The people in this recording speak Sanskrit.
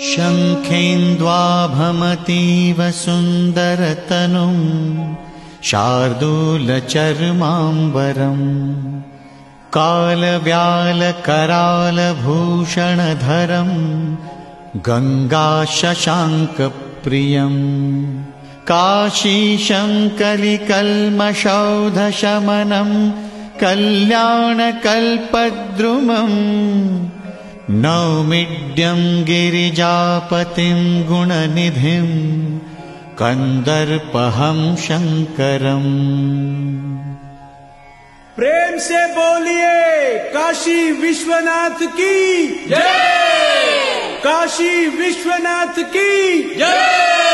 शङ्खेन्द्वाभमतीव सुन्दरतनुं शार्दूलचर्माम्बरम् कालव्यालकरालभूषणधरम् गङ्गाशशाङ्कप्रियम् काशीशङ्कलिकल्मषौधशमनम् कल्याणकल्पद्रुमम् नौमिड्यं गिरिजापतिं गुणनिधिं कंदर्पहं शंकरम्। प्रेम से बोलिए काशी विश्वनाथ की जय, काशी विश्वनाथ की जय।